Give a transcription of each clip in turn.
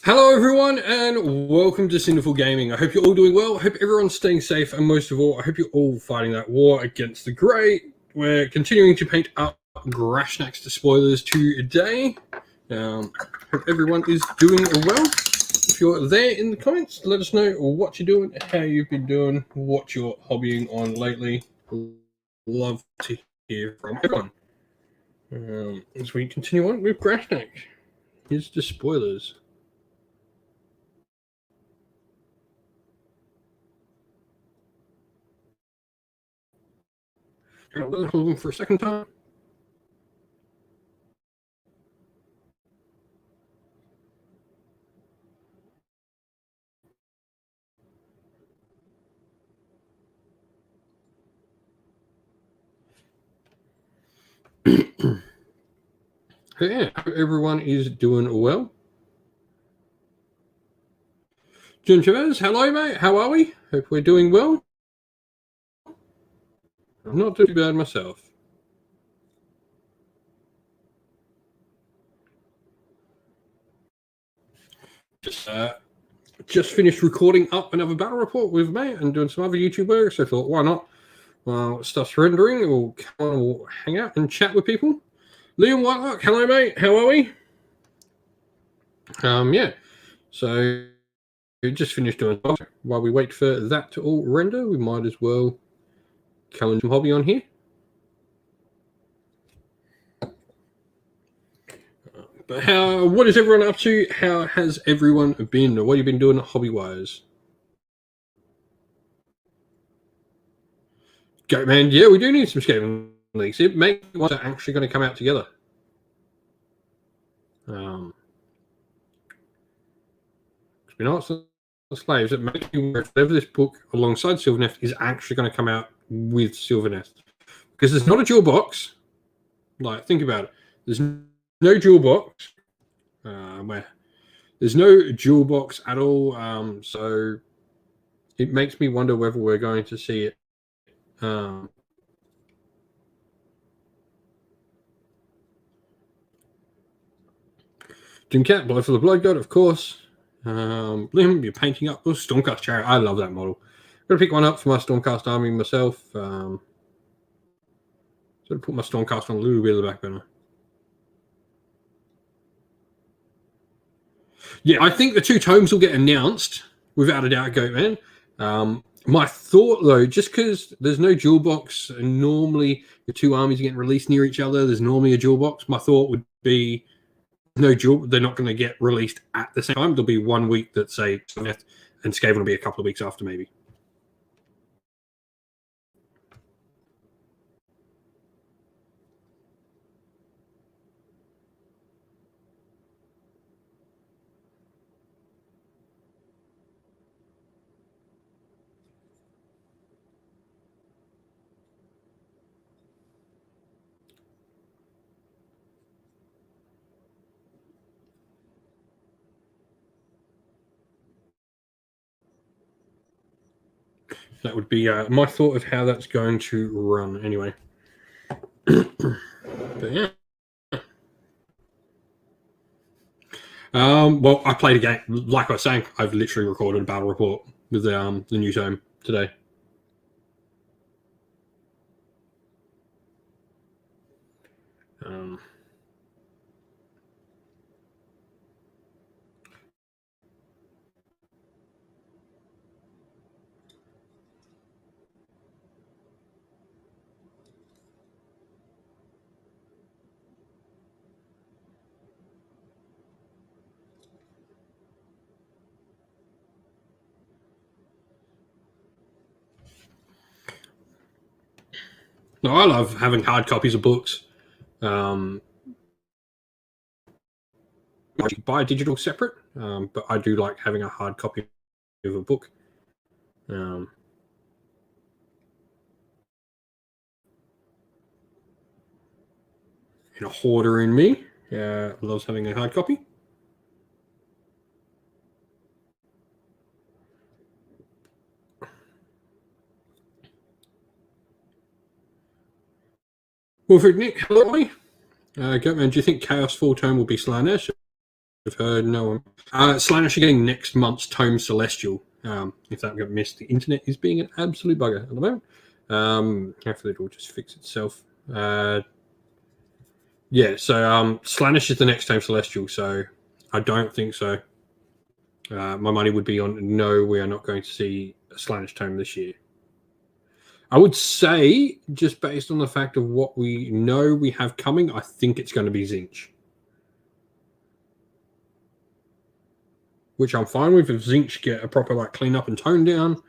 Hello everyone and welcome to Sinful Gaming. I hope you're all doing well. I hope everyone's staying safe, and most of all, I hope you're all fighting that war against the grey. We're continuing to paint up Grashnak's to spoilers today. Hope everyone is doing well. If you're there in the comments, let us know what you're doing, how you've been doing, what you're hobbying on lately. Love to hear from everyone. As we continue on with Grashnak. Here's the spoilers. Hold on for a second time. Yeah, everyone is doing well. John Chavez, hello mate, how are we? Hope we're doing well. I'm not too bad myself. Just finished recording up another battle report with mate and doing some other YouTube work, so I thought, why not? Well, stuff's rendering, we'll come on, we'll hang out and chat with people. Liam Whitelock, hello mate, how are we? Yeah, so we just finished doing. While we wait for that to all render, we might as well come in some hobby on here. But what is everyone up to? How has everyone been? What have you been doing hobby-wise? Go, man. Yeah, we do need some skating leagues. It makes me want to actually going to come out together. It's been asked the slaves. It makes me wonder if this book alongside Sylvaneth is actually going to come out with Sylvaneth. Because there's not a dual box. Like, think about it. There's no dual box. There's no dual box at all. So it makes me wonder whether we're going to see it. Doomcat, Blood for the Blood God, of course. Liam, you're painting up. Oh, Stormcast Chariot. I love that model. I'm going to pick one up for my Stormcast army myself. So put my Stormcast on a little bit of the back burner. Yeah, I think the two tomes will get announced, without a doubt, Goatman. My thought, though, just because there's no dual box, and normally the two armies are getting released near each other, there's normally a dual box. My thought would be no dual. They're not going to get released at the same time. There'll be 1 week that, say, and Skaven will be a couple of weeks after, maybe. That would be my thought of how that's going to run, anyway. But yeah. Well, I played a game. Like I was saying, I've literally recorded a battle report with the new tome today. No, I love having hard copies of books. I buy digital separate, but I do like having a hard copy of a book. And a hoarder in me loves having a hard copy. Wilfred Nick, hello. Goatman, do you think Chaos Full Tome will be Slanesh? I've heard no one. Slanish are getting next month's Tome Celestial. If that got missed, the internet is being an absolute bugger at the moment. Hopefully it will just fix itself. Yeah, so Slanish is the next Tome Celestial, so I don't think so. My money would be on no, we are not going to see a Slanish Tome this year. I would say, just based on the fact of what we know we have coming, I think it's going to be Zinch. Which I'm fine with if Zinch get a proper clean up and tone down.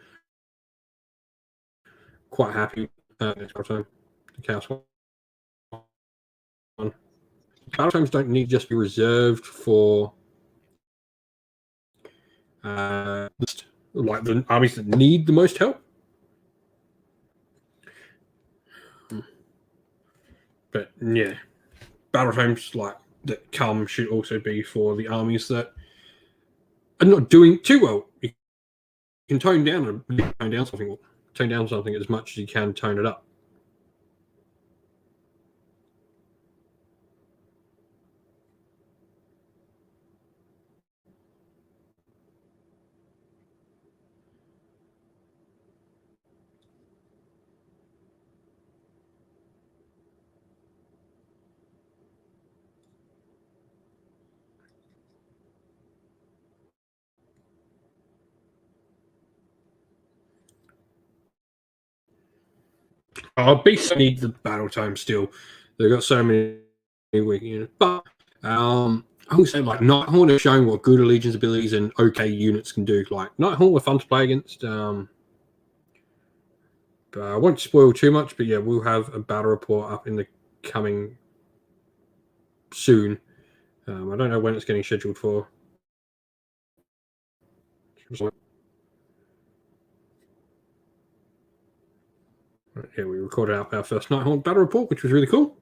Quite happy next time. The Chaos one. Battle tomes don't need to just be reserved for the armies that need the most help. But yeah, battle tomes that come should also be for the armies that are not doing too well. You can tone down something as much as you can tone it up. Beasts need the battle time still. They've got so many weak units. But I would say Nighthorn are showing what good Allegiance abilities and okay units can do. Nighthorn were fun to play against. But I won't spoil too much, but yeah, we'll have a battle report up in the coming soon. I don't know when it's getting scheduled for. Yeah, we recorded our first Nighthorn battle report, which was really cool.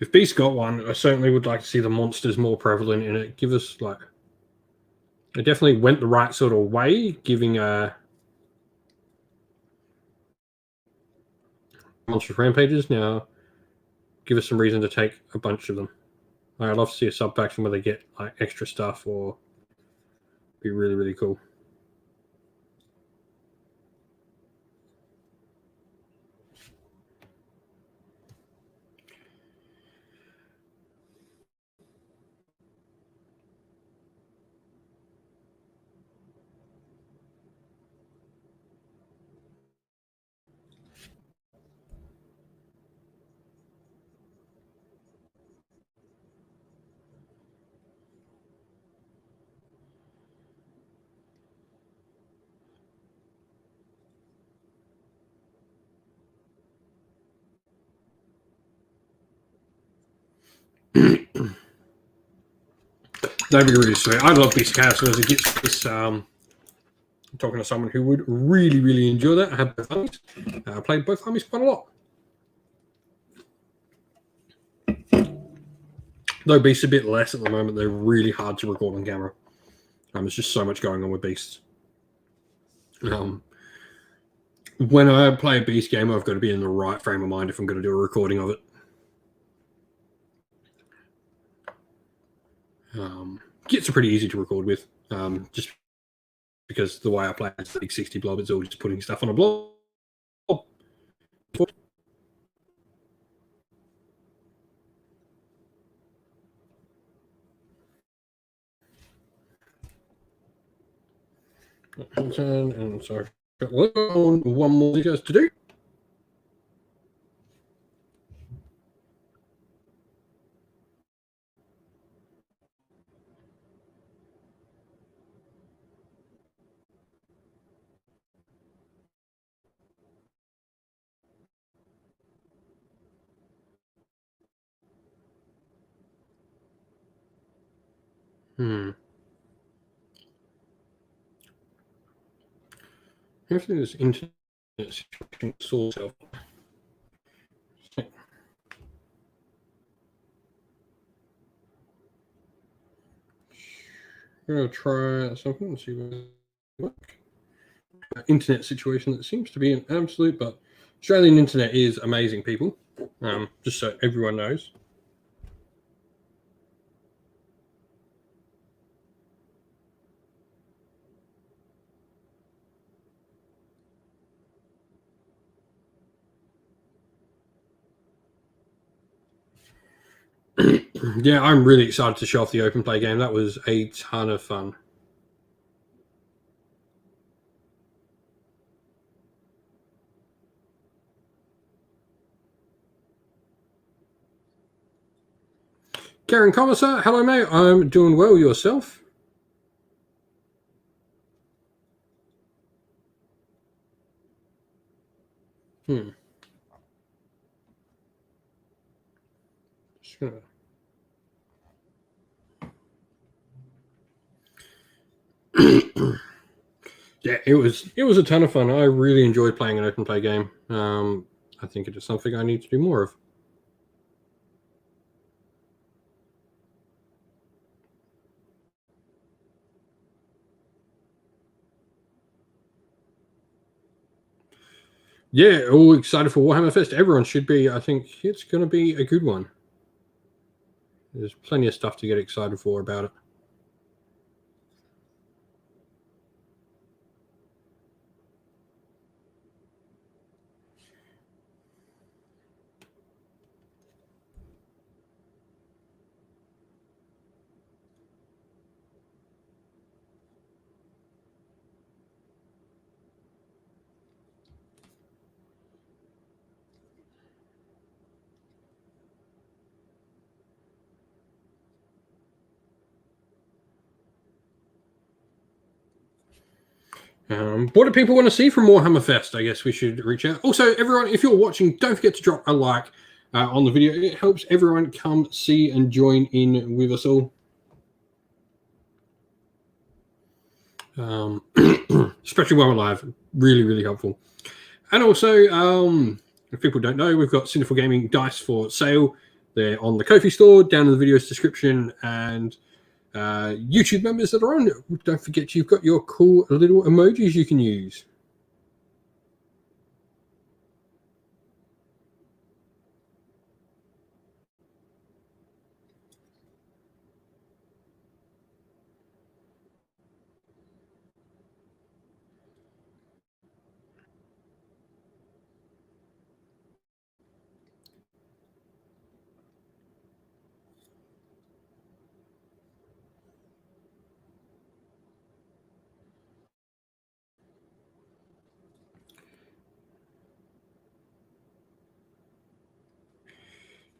If Beast got one, I certainly would like to see the monsters more prevalent in it. Give us it definitely went the right sort of way, giving monster rampages. Now, give us some reason to take a bunch of them. I'd love to see a sub faction where they get extra stuff, or be really really cool. That'd be really sweet. I love Beast Chaos as it gets this. I'm talking to someone who would really, really enjoy that. I have both armies. I played both armies quite a lot. Though Beasts a bit less at the moment, they're really hard to record on camera. There's just so much going on with Beasts. When I play a Beast game, I've got to be in the right frame of mind if I'm going to do a recording of it. Gets are pretty easy to record with, just because the way I play is big 60 blob. It's all just putting stuff on a blob. And so got one more you guys to do. Hopefully this internet situation sorts out. I'm going to try something and see what it works. Internet situation that seems to be an absolute, but Australian internet is amazing, people. Just so everyone knows. Yeah, I'm really excited to show off the open play game. That was a ton of fun. Karen Commissar, hello mate. I'm doing well. Yourself? Just gonna... Yeah, it was a ton of fun. I really enjoyed playing an open play game. I think it is something I need to do more of. Yeah, all excited for Warhammer Fest. Everyone should be. I think it's going to be a good one. There's plenty of stuff to get excited for about it. What do people want to see from Warhammer Fest? I guess we should reach out. Also, everyone, if you're watching, don't forget to drop a like on the video. It helps everyone come see and join in with us all. Especially while we're live. Really, really helpful. And also, if people don't know, we've got Sinful Gaming dice for sale. They're on the Ko-fi store, down in the video's description, and YouTube members that are on, don't forget you've got your cool little emojis you can use.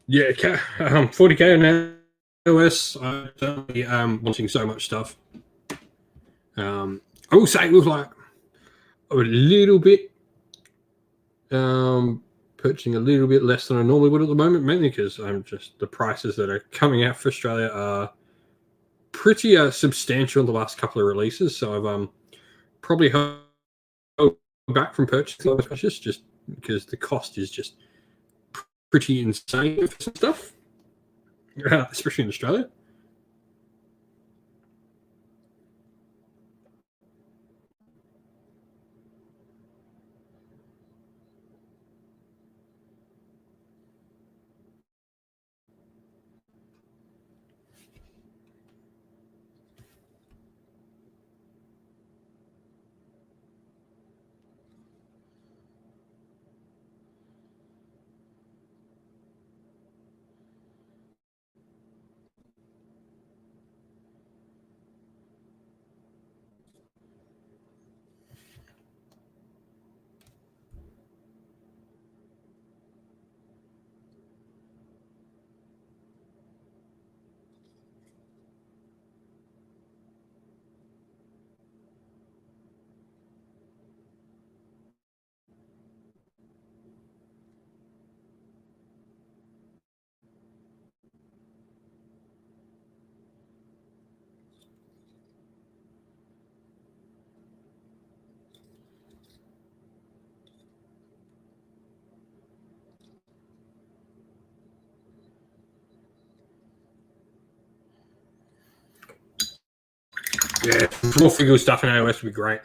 Yeah, 40k on iOS. I'm certainly wanting so much stuff. I will say it was like a little bit purchasing a little bit less than I normally would at the moment, mainly because I'm just the prices that are coming out for Australia are pretty substantial in the last couple of releases. So I've probably held back from purchasing just because the cost is just pretty insane for some stuff, especially in Australia. Yeah, more figure stuff in AOS would be great.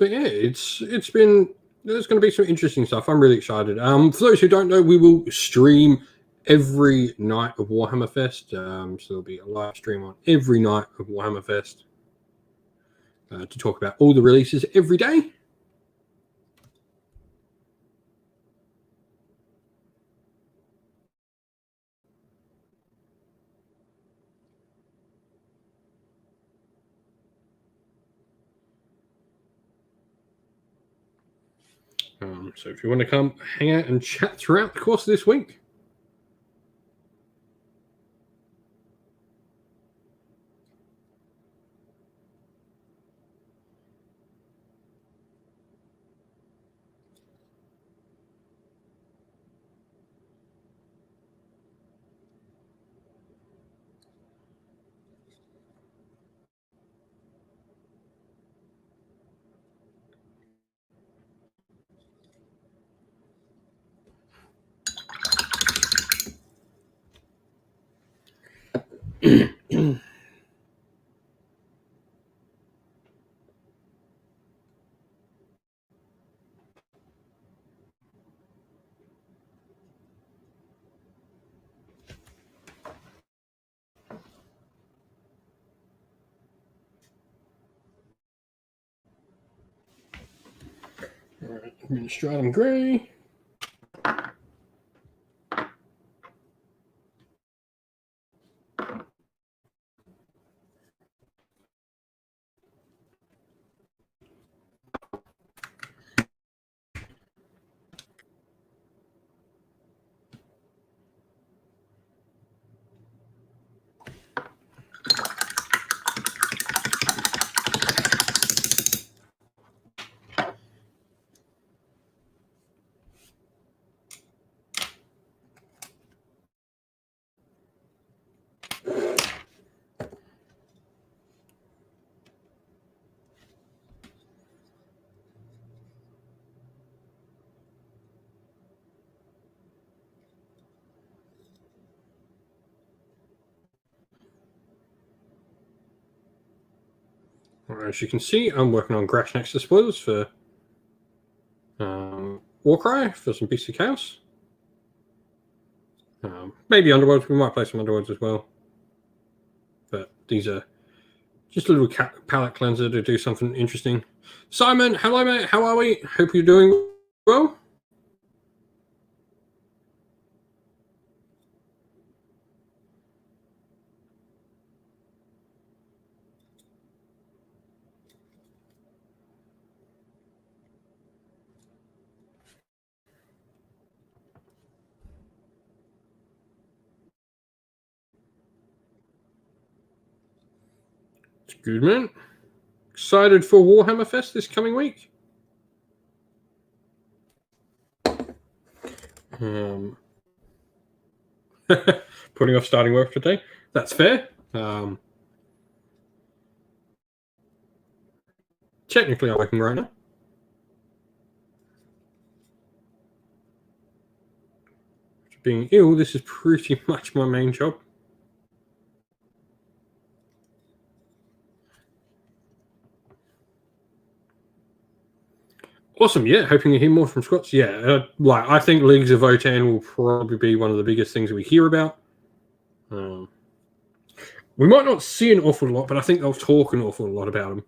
But yeah, it's been, there's going to be some interesting stuff. I'm really excited. For those who don't know, we will stream every night of Warhammer Fest. So there'll be a live stream on every night of Warhammer Fest to talk about all the releases every day. So if you want to come hang out and chat throughout the course of this week. All right, Administratum Grey. As you can see, I'm working on Grash Next to Spoilers for Warcry for some Beast of Chaos. Maybe Underworlds. We might play some Underworlds as well. But these are just a little palette cleanser to do something interesting. Simon, hello mate. How are we? Hope you're doing well. It's good, man. Excited for Warhammer Fest this coming week. Putting off starting work today. That's fair. Technically, I'm working right now. Being ill, this is pretty much my main job. Awesome, yeah. Hoping to hear more from Scots. Yeah, I think Leagues of Votan will probably be one of the biggest things we hear about. We might not see an awful lot, but I think they'll talk an awful lot about them.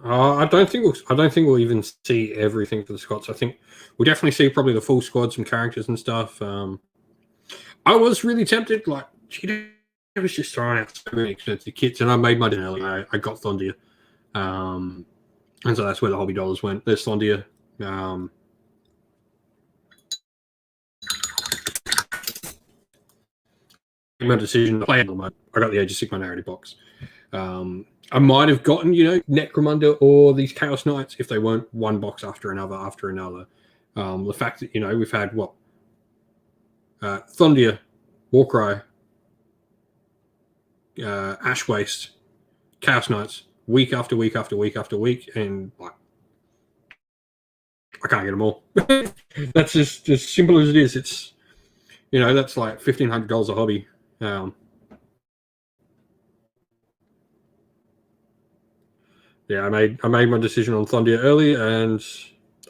I don't think we'll even see everything for the Scots. I think we'll definitely see probably the full squad, some characters and stuff. I was really tempted, like, I was just throwing out so many expensive kits, and I made my early. I got Thondia, and so that's where the hobby dollars went. There's Thondia. My decision to play them. I got the Age of Sigmar narrative box. I might have gotten, Necromunda or these Chaos Knights if they weren't one box after another. The fact that, we've had Thondia, Warcry, Ash Waste, Chaos Knights, week after week after week after week, and I can't get them all. That's just as simple as it is. It's, that's like $1,500 a hobby. Yeah, I made my decision on Thondia early, and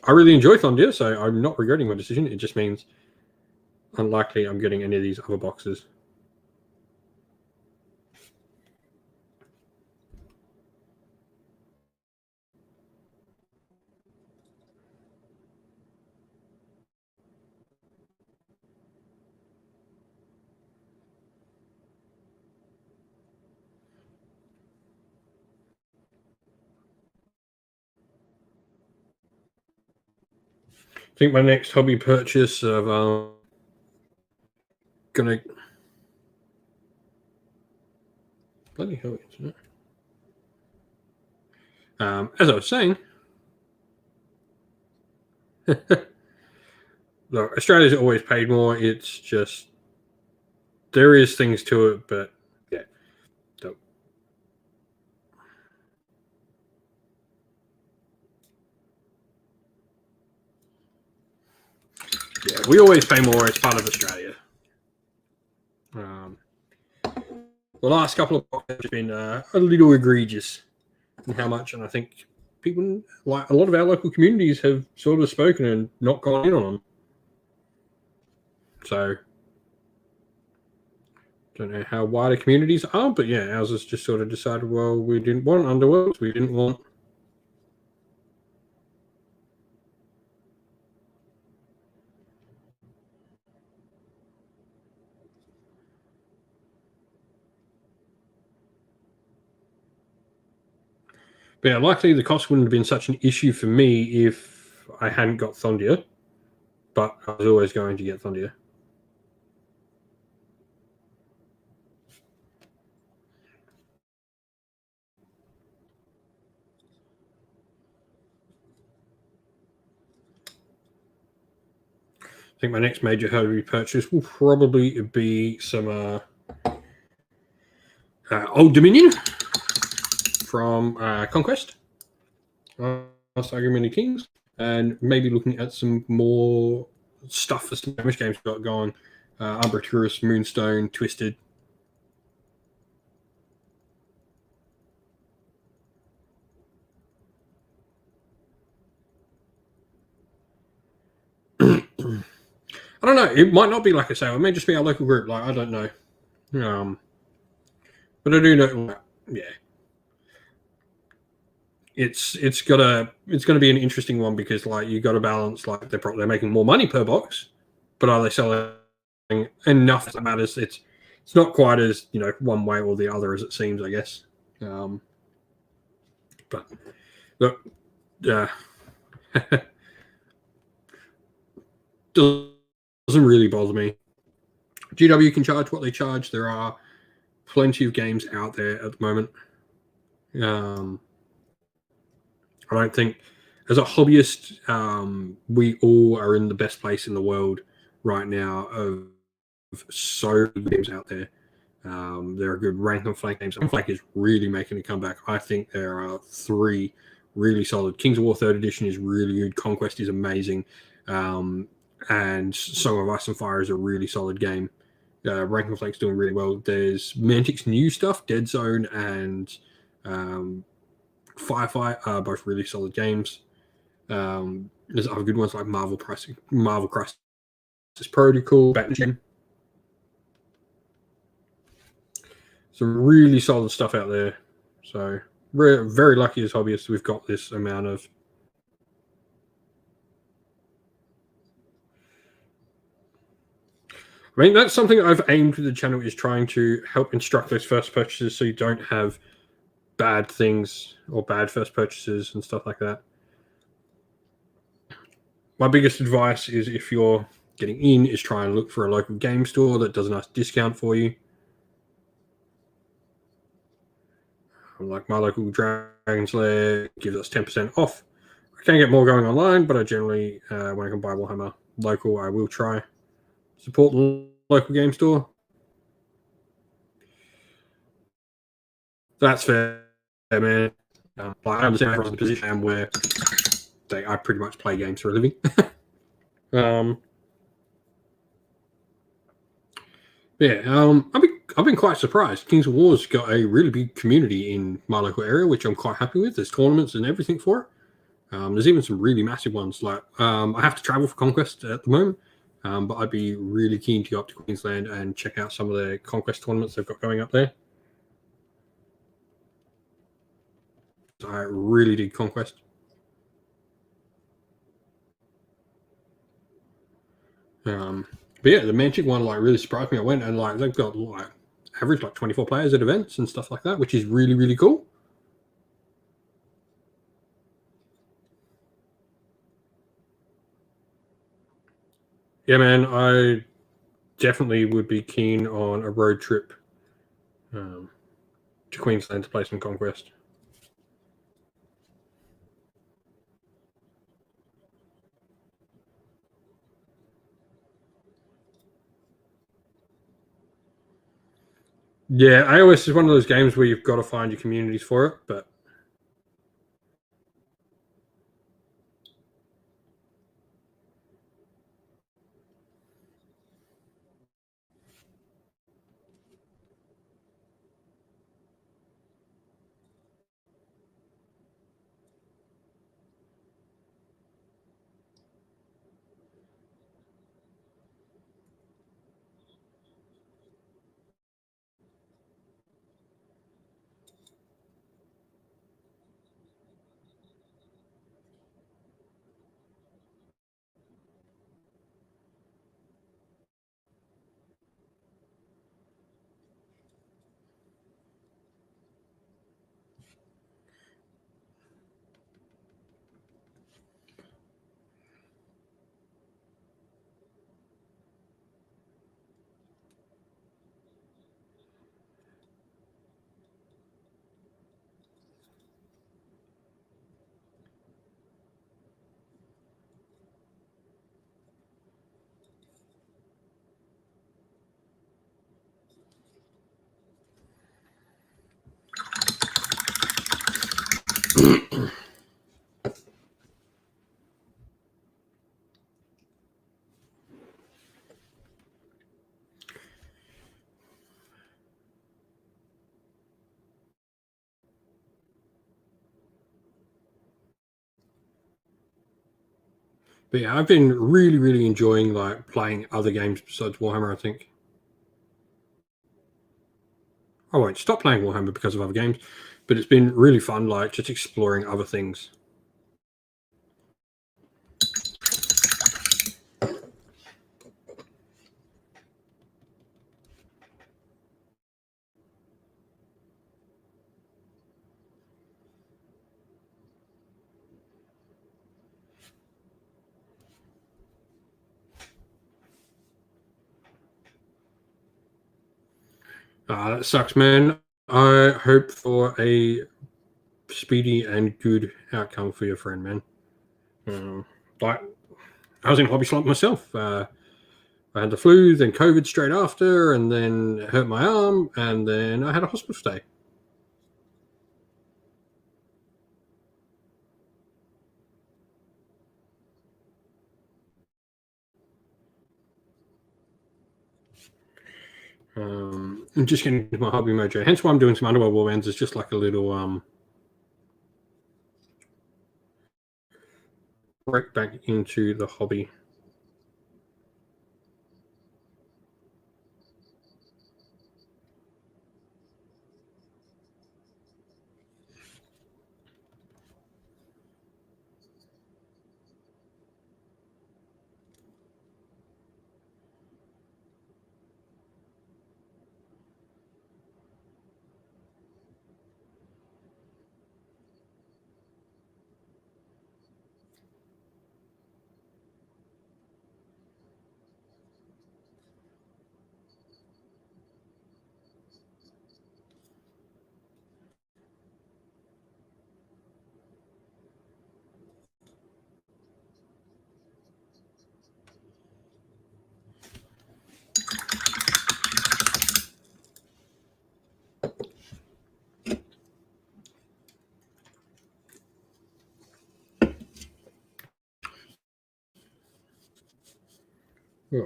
I really enjoy Thondia, so I'm not regretting my decision. It just means unlikely I'm getting any of these other boxes. I think my next hobby purchase of gonna bloody hell, isn't it? As I was saying, look, Australia's always paid more. It's just there is things to it, but yeah. So, yeah, we always pay more. It's part of Australia. The last couple of boxes have been a little egregious in how much, and I think people, like a lot of our local communities, have sort of spoken and not gone in on them. So, don't know how wider communities are, but yeah, ours has just sort of decided, well, we didn't want Underworlds, we didn't want. But yeah, likely the cost wouldn't have been such an issue for me if I hadn't got Thondia, but I was always going to get Thondia. I think my next major hobby purchase will probably be some Old Dominion from Conquest, Saga Mini Kings, and maybe looking at some more stuff for some damage games we've got going. Umbra Tourist, Moonstone, Twisted. I don't know. It might not be like I say. It may just be our local group. Like, I don't know. But I do know. Yeah, it's gonna be an interesting one because like you got to balance like they're making more money per box, but are they selling enough that matters? It's not quite as one way or the other as it seems, I guess. But look, doesn't really bother me. GW can charge what they charge. There are plenty of games out there at the moment. I don't think, as a hobbyist, we all are in the best place in the world right now of so many games out there. There are good rank and flank games. And flank is really making a comeback. I think there are 3 really solid. Kings of War 3rd Edition is really good. Conquest is amazing. And Song of Ice and Fire is a really solid game. Rank and Flank's doing really well. There's Mantic's new stuff, Dead Zone and Firefight are both really solid games. There's other good ones like Marvel Crisis Protocol, Batman. Some really solid stuff out there. So we're very lucky as hobbyists we've got this amount of. I mean, that's something I've aimed with the channel, is trying to help instruct those first purchases so you don't have bad things or bad first purchases and stuff like that. My biggest advice is, if you're getting in, is try and look for a local game store that does a nice discount for you. Like my local Dragon's Lair gives us 10% off. I can get more going online, but I generally, when I can buy Warhammer local, I will try support the local game store. That's fair, man. I understand everyone's in a position where I pretty much play games for a living. I've been quite surprised. Kings of War's got a really big community in my local area, which I'm quite happy with. There's tournaments and everything for it. There's even some really massive ones. Like I have to travel for Conquest at the moment, but I'd be really keen to go up to Queensland and check out some of the Conquest tournaments they've got going up there. I really dig Conquest. But yeah, the Mantic one really surprised me. I went and they've got average 24 players at events and stuff like that, which is really, really cool. Yeah, man, I definitely would be keen on a road trip to Queensland to play some Conquest. Yeah, AOS is one of those games where you've got to find your communities for it, but yeah, I've been really, really enjoying playing other games besides Warhammer. I think I won't stop playing Warhammer because of other games, but it's been really fun, just exploring other things. That sucks, man. I hope for a speedy and good outcome for your friend, man. Like, I was in hobby slump myself. I had the flu, then COVID straight after, and then it hurt my arm, and then I had a hospital stay. I'm just getting into my hobby mojo. Hence why I'm doing some Underworld Warbands. It's just like a little break back into the hobby. Ugh.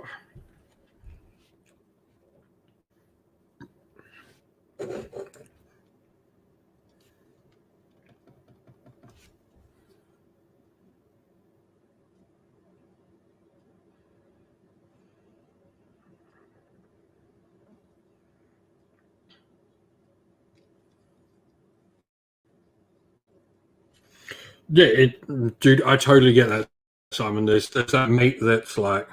Yeah, dude, I totally get that, Simon. There's that mate that's like,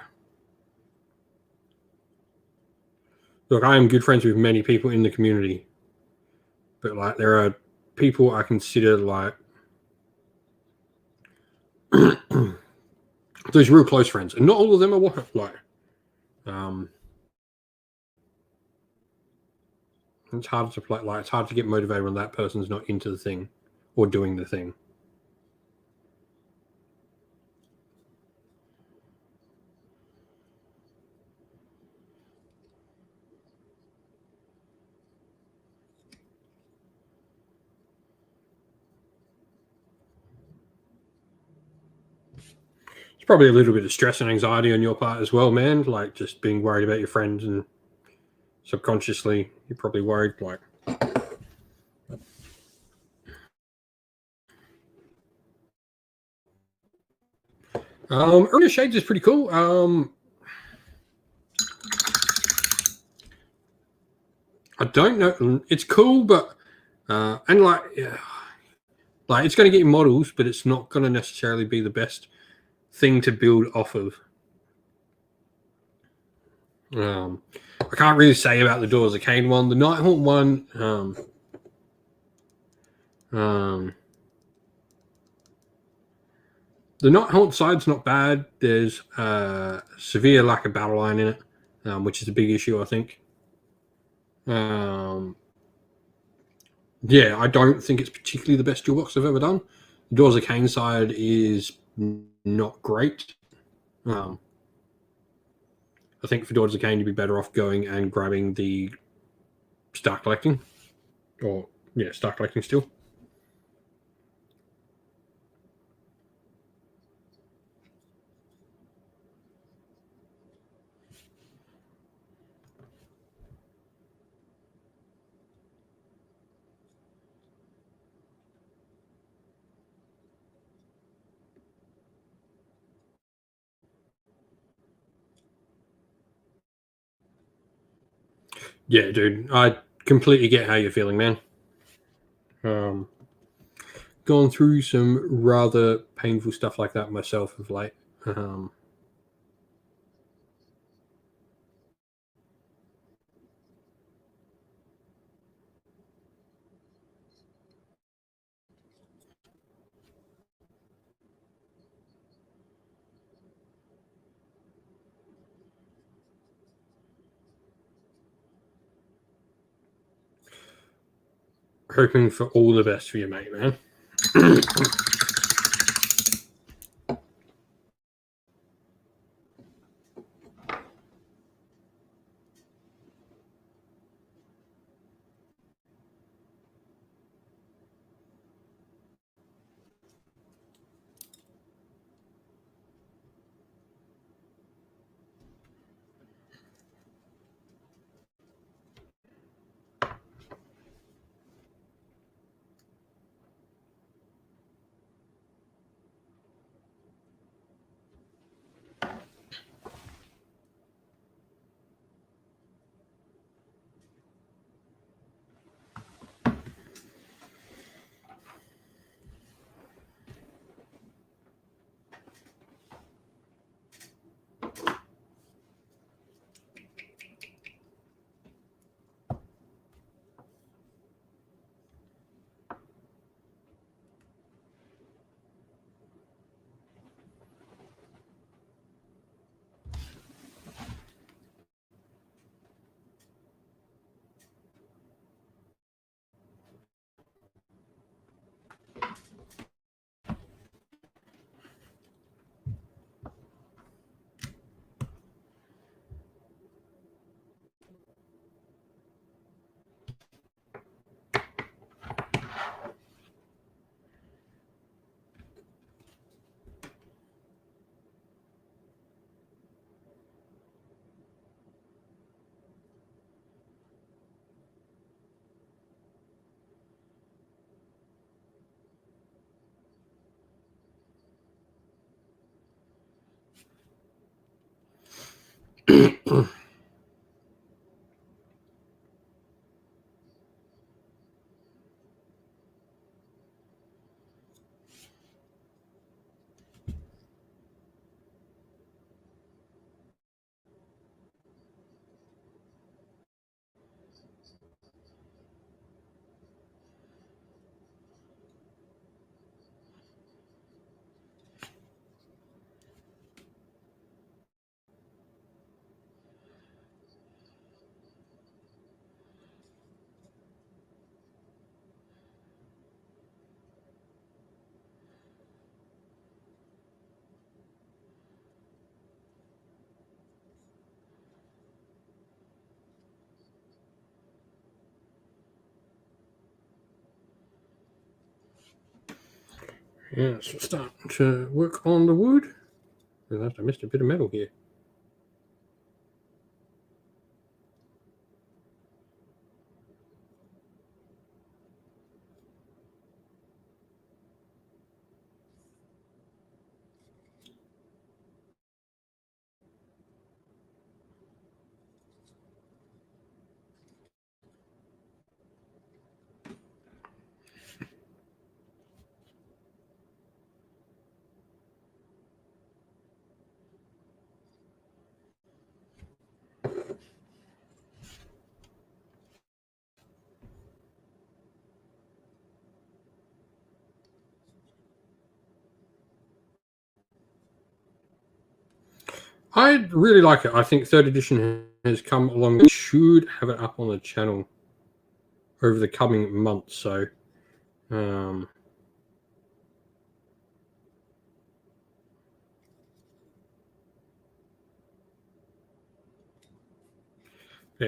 look, I am good friends with many people in the community, but like there are people I consider like those real close friends, and not all of them are what like. It's hard to play. Like it's hard to get motivated when that person's not into the thing or doing the thing. It's probably a little bit of stress and anxiety on your part as well, man. Like just being worried about your friends, and subconsciously you're probably worried. Like, Earlier Shades is pretty cool. I don't know. It's cool, but and like, yeah, like it's going to get you models, but it's not going to necessarily be the best thing to build off of. I can't really say about the Doors of Cain one. The Nighthaunt one, the Nighthaunt side's not bad. There's severe lack of battle line in it, which is a big issue, I think. Yeah, I don't think it's particularly the best toolbox I've ever done. The Doors of Cain side is not great. I think for Daughters of Cain, you'd be better off going and grabbing the Star Collecting. Or, yeah, Star Collecting still. Yeah, dude, I completely get how you're feeling, man. Gone through some rather painful stuff like that myself of late. hoping for all the best for your mate, man. Yeah, so starting to work on the wood. Realized I missed a bit of metal here. I really like it. I think third edition has come along. We should have it up on the channel over the coming months. So, yeah,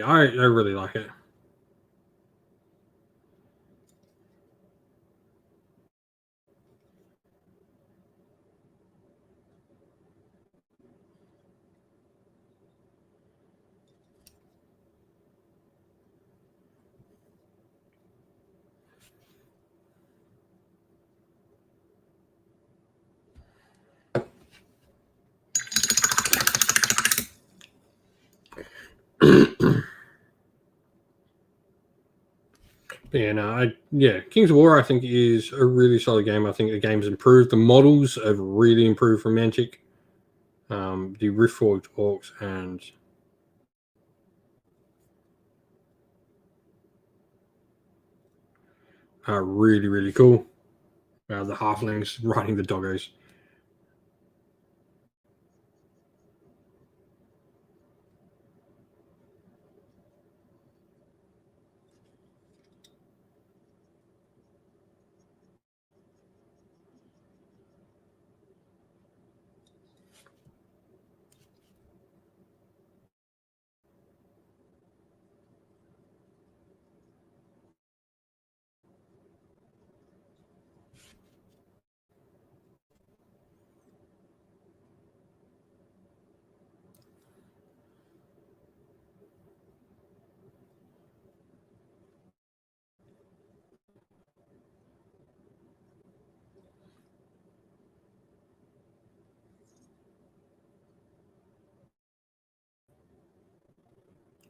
I really like it. Kings of War I think is a really solid game. I think the game's improved. The models have really improved from Mantic. The Riftforged Orcs and are really, really cool. The halflings riding the doggos.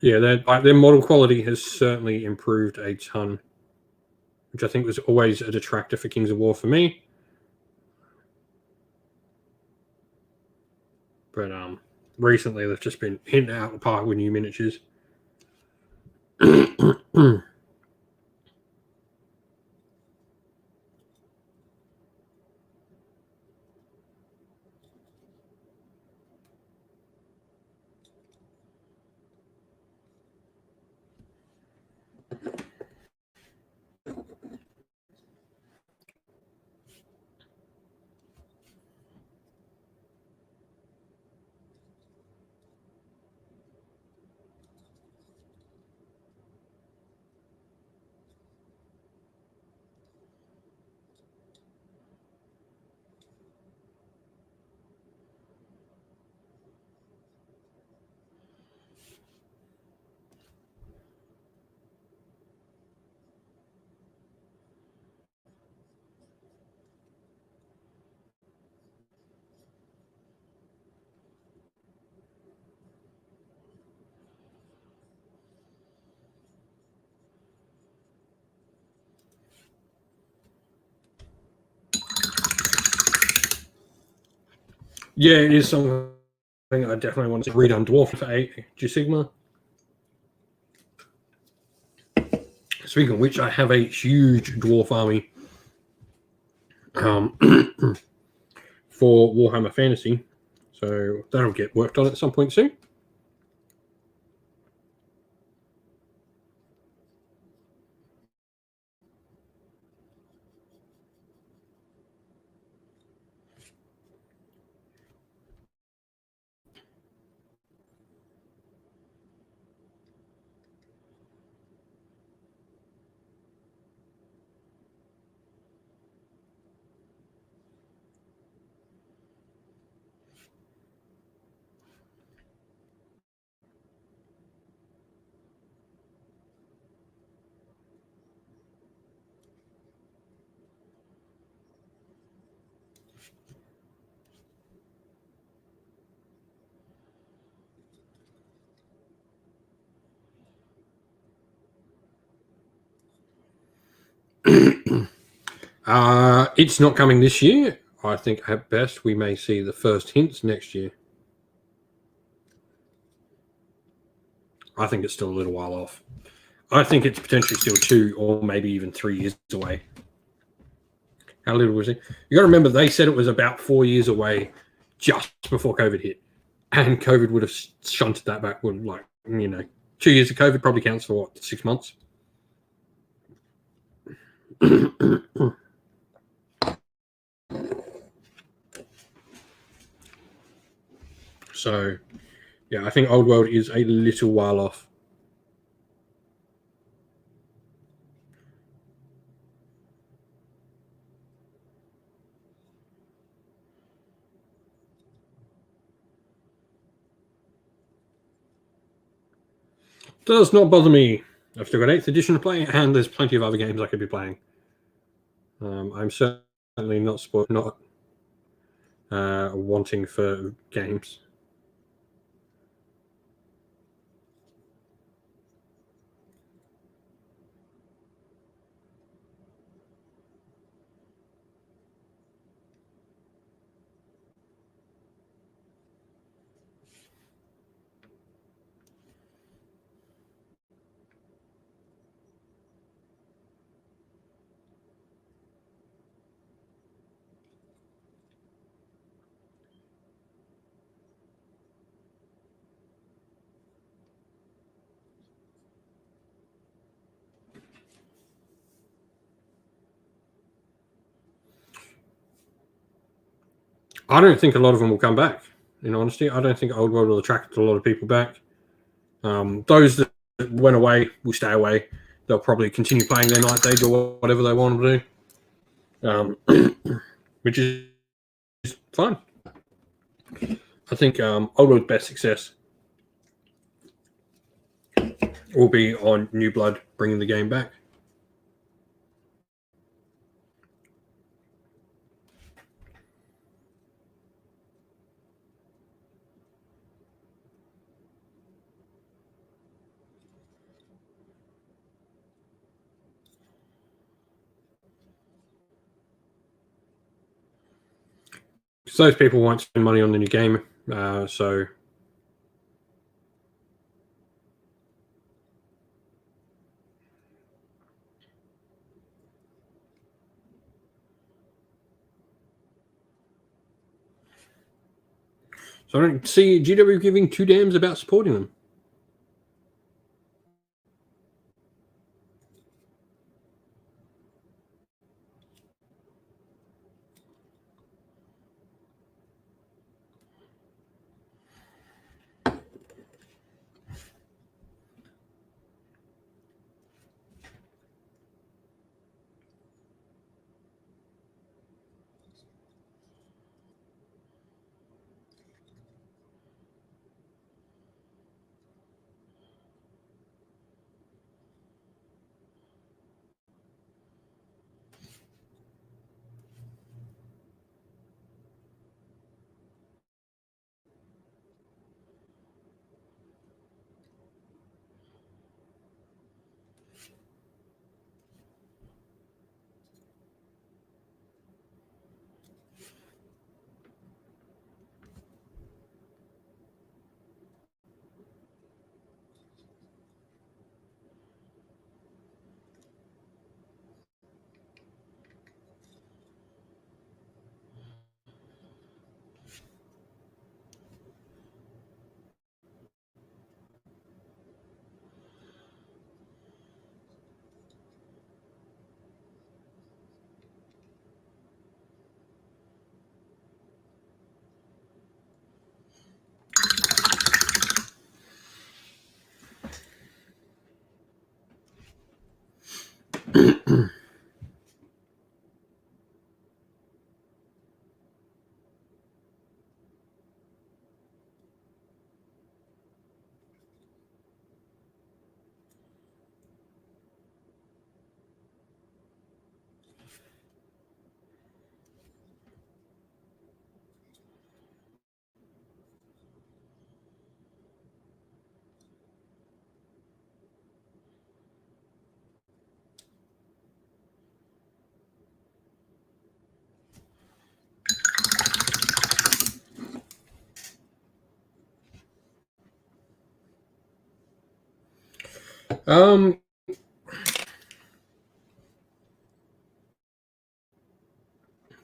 Yeah, their model quality has certainly improved a ton, which I think was always a detractor for Kings of War for me. But recently they've just been hitting it out of the park with new miniatures. Yeah, it is something I definitely want to read on Dwarf for 8 G Sigma. Speaking of which, I have a huge Dwarf army for Warhammer Fantasy, so that'll get worked on at some point soon. It's not coming this year. I think at best we may see the first hints next year. I think it's still a little while off. I think it's potentially still 2 or maybe even 3 years away. How little was it? You got to remember, they said it was about 4 years away just before COVID hit. And COVID would have shunted that back. With 2 years of COVID probably counts for 6 months? So, yeah, I think Old World is a little while off. Does not bother me. I've still got 8th edition to play, and there's plenty of other games I could be playing. I'm certainly not wanting for games. I don't think a lot of them will come back. In honesty, I don't think Old World will attract a lot of people back. Those that went away will stay away. They'll probably continue playing their Night's Age or whatever they want to do, which is fun. I think Old World's best success will be on New Blood bringing the game back. because those people won't spend money on the new game. So I don't see GW giving two damns about supporting them.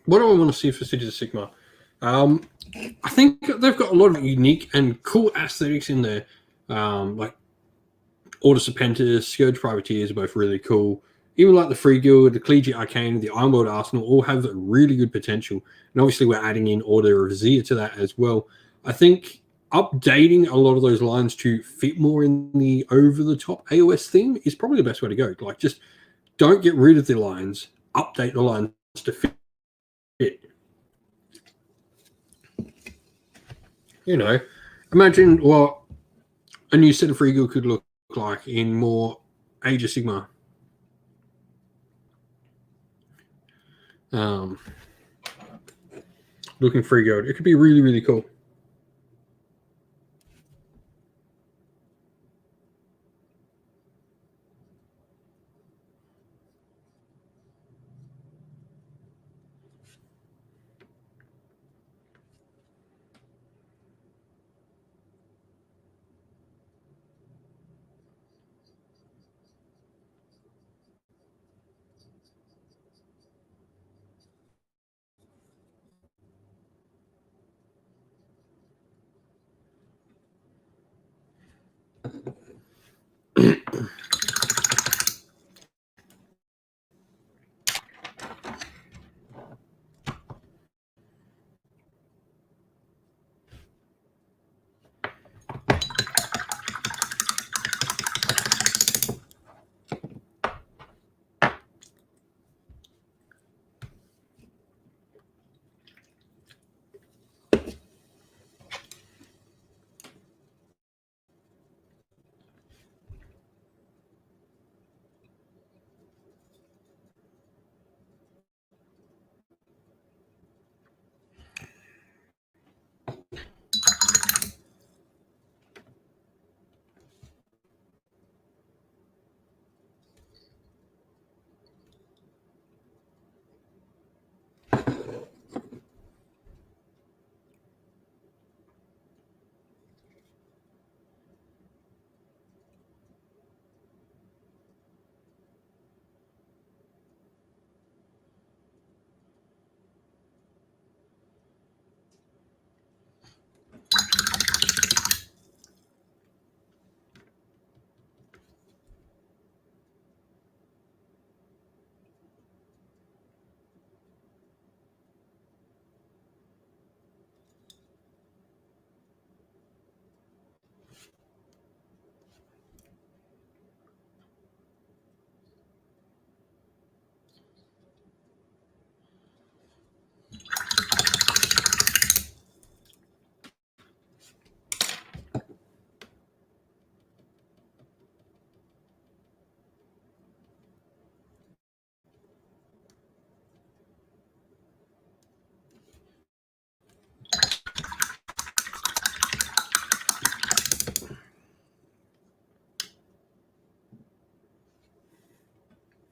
What do I want to see for Cities of Sigmar? I think they've got a lot of unique and cool aesthetics in there. Like Order Serpentis, Scourge Privateers are both really cool. Even like the Free Guild, the Collegiate Arcane, the Ironworld Arsenal all have really good potential. And obviously we're adding in Order of Azir to that as well. I think updating a lot of those lines to fit more in the over-the-top AOS theme is probably the best way to go. Like, just don't get rid of the lines, update the lines to fit. You know, imagine what a new set of Free Guild could look like in more Age of Sigmar. Looking Free Guild. It could be really, really cool.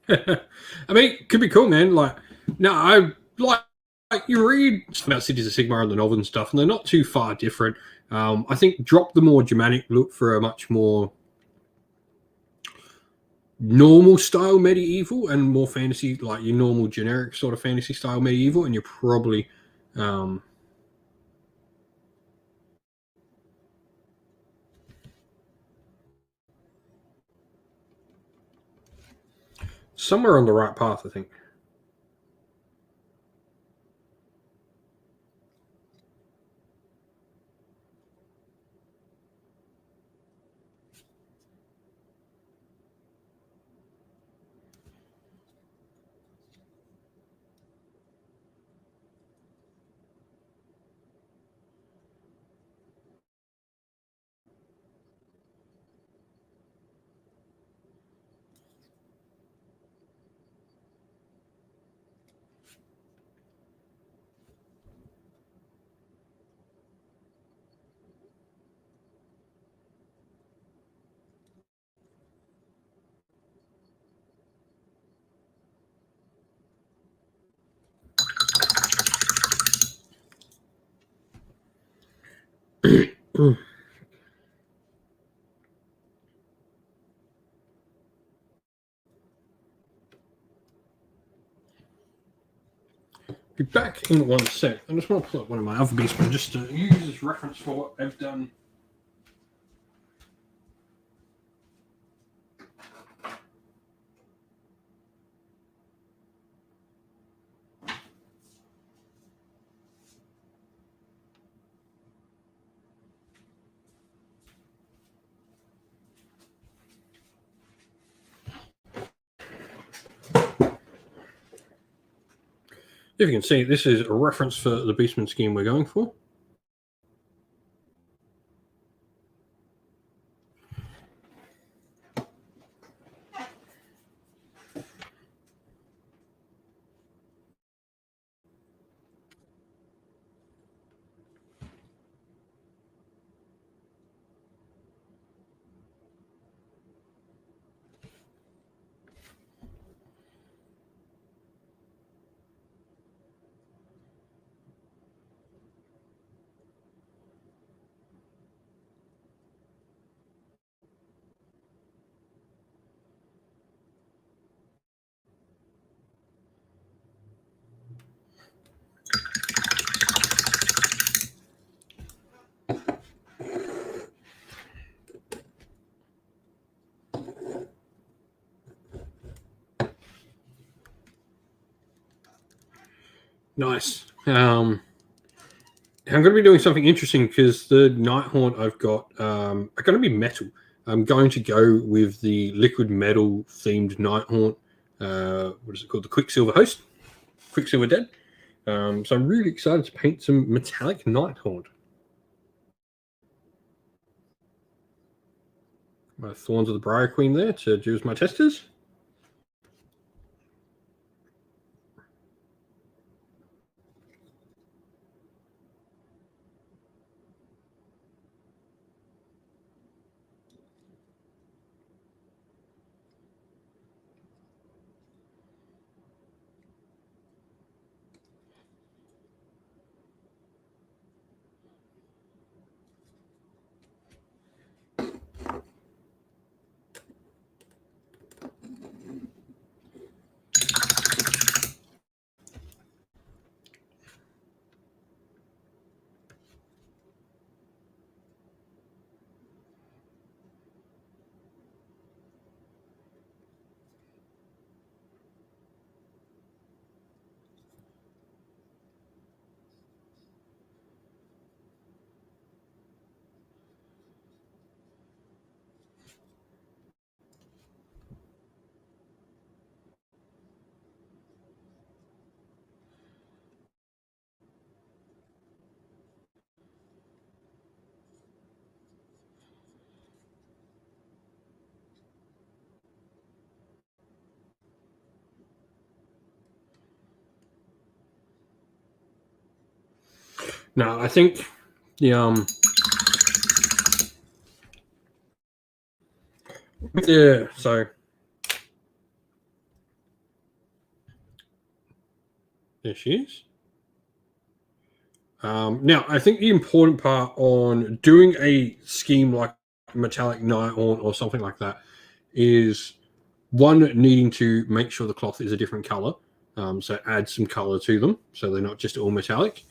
I mean, could be cool, man. Like, no, I like you read about Cities of Sigmar and the novel and stuff, and they're not too far different. I think drop the more Germanic look for a much more normal style medieval and more fantasy, like your normal generic sort of fantasy style medieval, and you're probably somewhere on the right path, I think. Be back in 1 sec. I just want to pull up one of my other beastmen just to use as reference for what I've done. If you can see, this is a reference for the beastman scheme we're going for. Nice. I'm going to be doing something interesting because the Nighthaunt I've got are going to be metal. I'm going to go with the liquid metal themed Nighthaunt. What is it called? The Quicksilver Host, Quicksilver Dead. So I'm really excited to paint some metallic Nighthaunt. My Thorns of the Briar Queen there to do as my testers. No, I think the yeah. So There she is. Now, I think the important part on doing a scheme like Metallic Night or something like that is one, needing to make sure the cloth is a different color. So add some color to them so they're not just all metallic.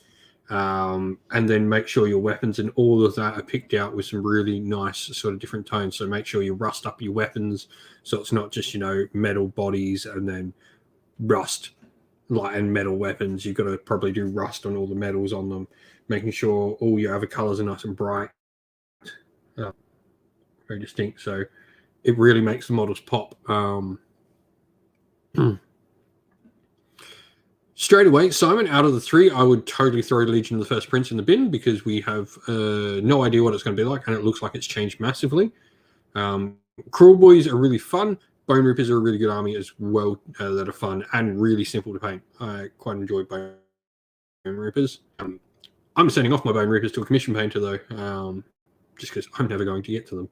And then make sure your weapons and all of that are picked out with some really nice sort of different tones. So make sure you rust up your weapons so it's not just, metal bodies and then rust and metal weapons. You've got to probably do rust on all the metals on them, making sure all your other colors are nice and bright, very distinct. So it really makes the models pop. Straight away, Simon, out of the three, I would totally throw Legion of the First Prince in the bin because we have no idea what it's going to be like, and it looks like it's changed massively. Cruel Boys are really fun. Bone Reapers are a really good army as well that are fun and really simple to paint. I quite enjoy Bone Reapers. I'm sending off my Bone Reapers to a commission painter, though, just because I'm never going to get to them.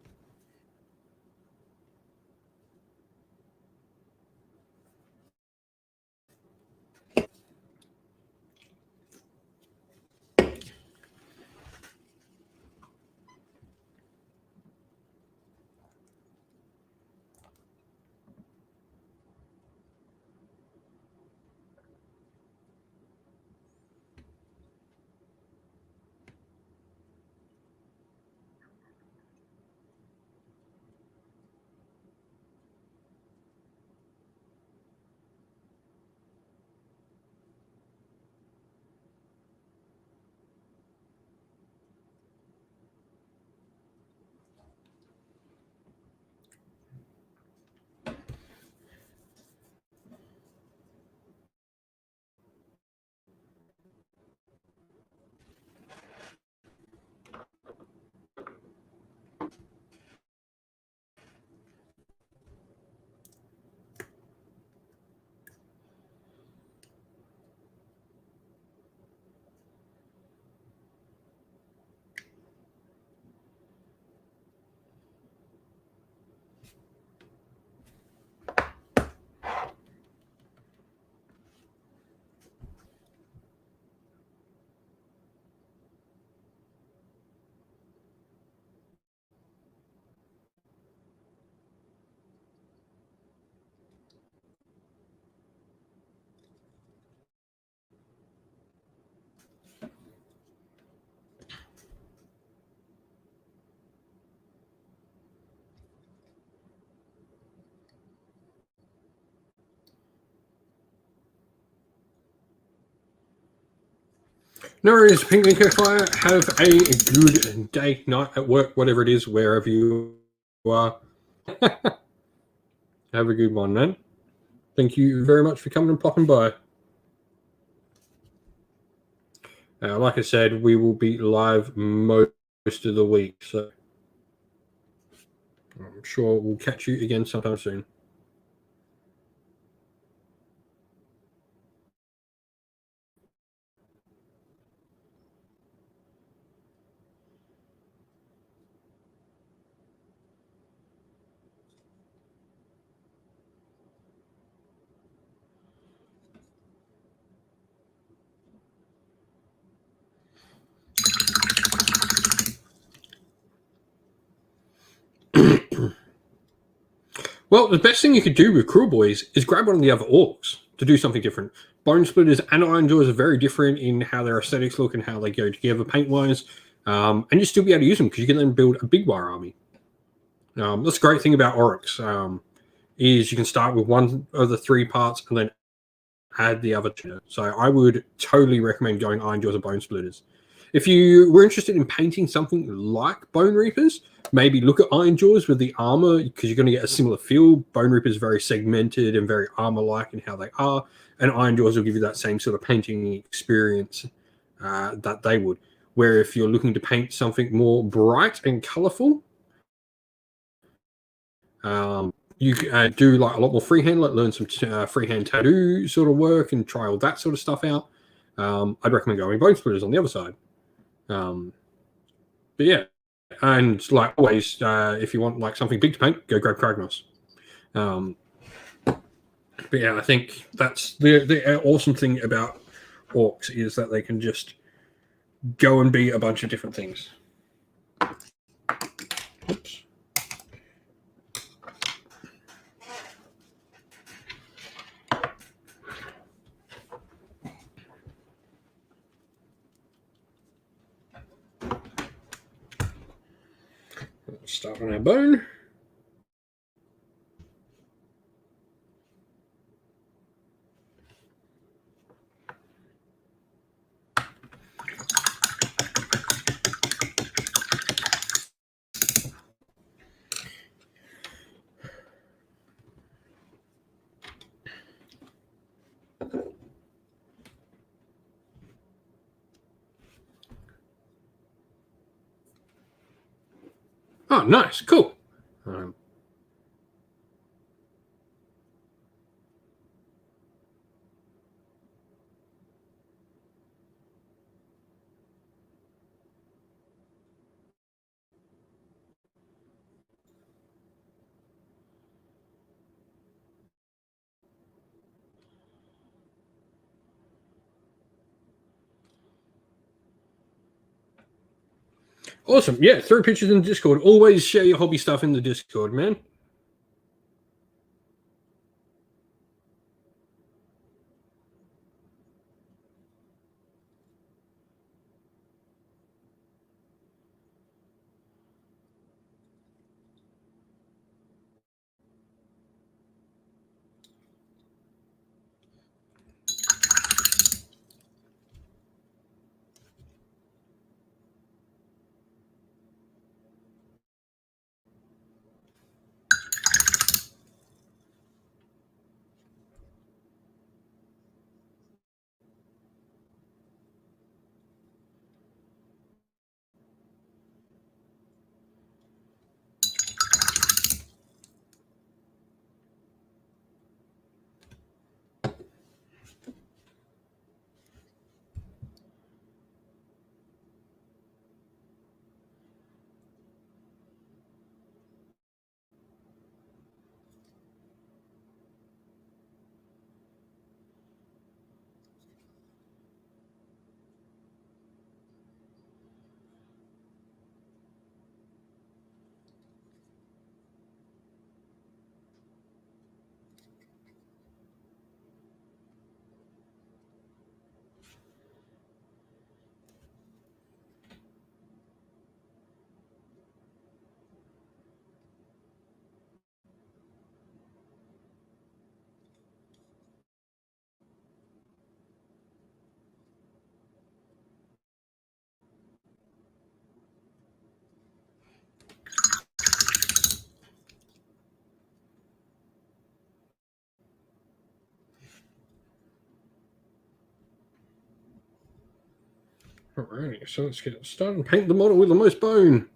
No worries, Pink Nico Fire. Have a good day, night at work, whatever it is, wherever you are. Have a good one, man. Thank you very much for coming and popping by. Like I said, we will be live most of the week, so I'm sure we'll catch you again sometime soon. Well, the best thing you could do with Cruel Boys is grab one of the other orcs to do something different. Bone Splitters and Iron Jaws are very different in how their aesthetics look and how they go together paint-wise, and you still be able to use them because you can then build a big wire army. That's a great thing about orcs, is you can start with one of the three parts and then add the other two. So I would totally recommend going Iron Jaws or Bone Splitters. If you were interested in painting something like Bone Reapers, maybe look at Iron Jaws with the armor because you're going to get a similar feel. Bone Reapers is very segmented and very armor-like in how they are, and Iron Jaws will give you that same sort of painting experience that they would. Where if you're looking to paint something more bright and colorful, you do like a lot more freehand, like learn some freehand tattoo sort of work and try all that sort of stuff out. I'd recommend going Bone Splitters on the other side. But yeah, and like always, if you want like something big to paint, go grab Kragnos. But yeah, I think that's the awesome thing about orcs is that they can just go and be a bunch of different things. Oops. Let's start on our bone. Oh, nice. Cool. Awesome. Yeah, throw pictures in the Discord. Always share your hobby stuff in the Discord, man. Alright, so let's get it started and paint the model with the most bone.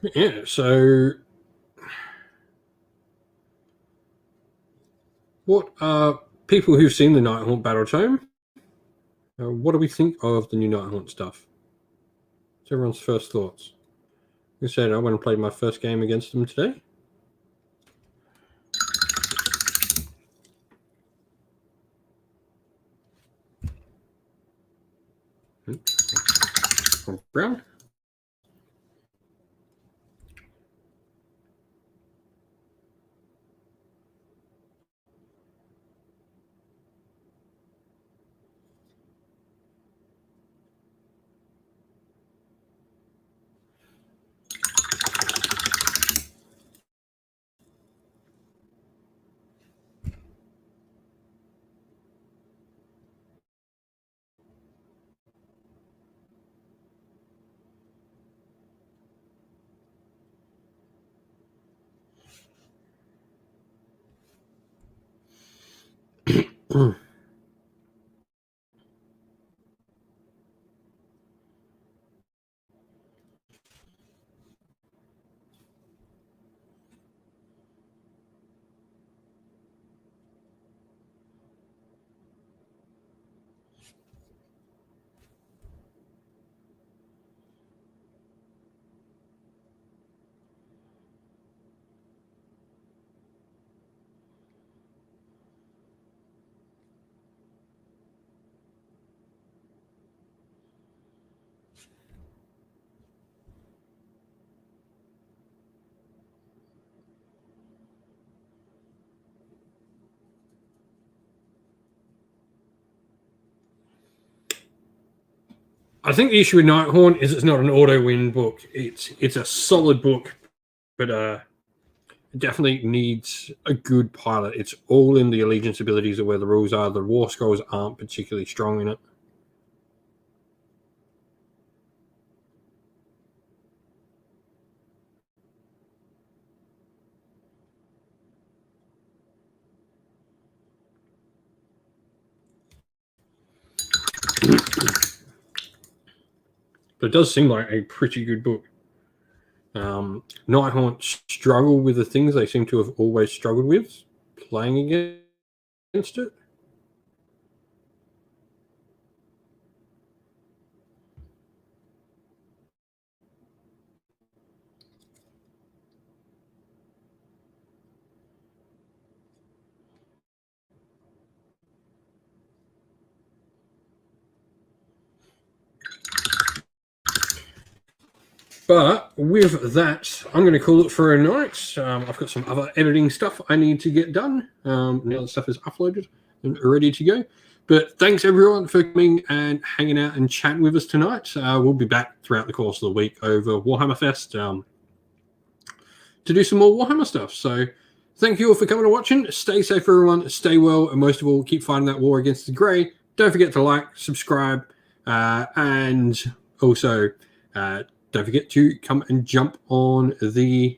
Yeah, so what are people who've seen the Nighthaunt Battle Tome? What do we think of the new Nighthaunt stuff? What's everyone's first thoughts? Like I said, I went and played my first game against them today. Brown. I think the issue with Nighthaunt is it's not an auto-win book. It's a solid book, but it definitely needs a good pilot. It's all in the allegiance abilities of where the rules are. The war scrolls aren't particularly strong in it. But it does seem like a pretty good book. Nighthaunt struggle with the things they seem to have always struggled with playing against it. But with that, I'm going to call it for a night. I've got some other editing stuff I need to get done. Now the stuff is uploaded and ready to go. But thanks everyone for coming and hanging out and chatting with us tonight. We'll be back throughout the course of the week over Warhammer Fest to do some more Warhammer stuff. So thank you all for coming and watching. Stay safe, everyone. Stay well. And most of all, keep fighting that war against the grey. Don't forget to like, subscribe, and also don't forget to come and jump on the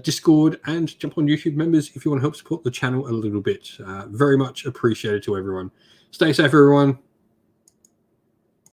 Discord and jump on YouTube members if you want to help support the channel a little bit. Very much appreciated to everyone. Stay safe, everyone.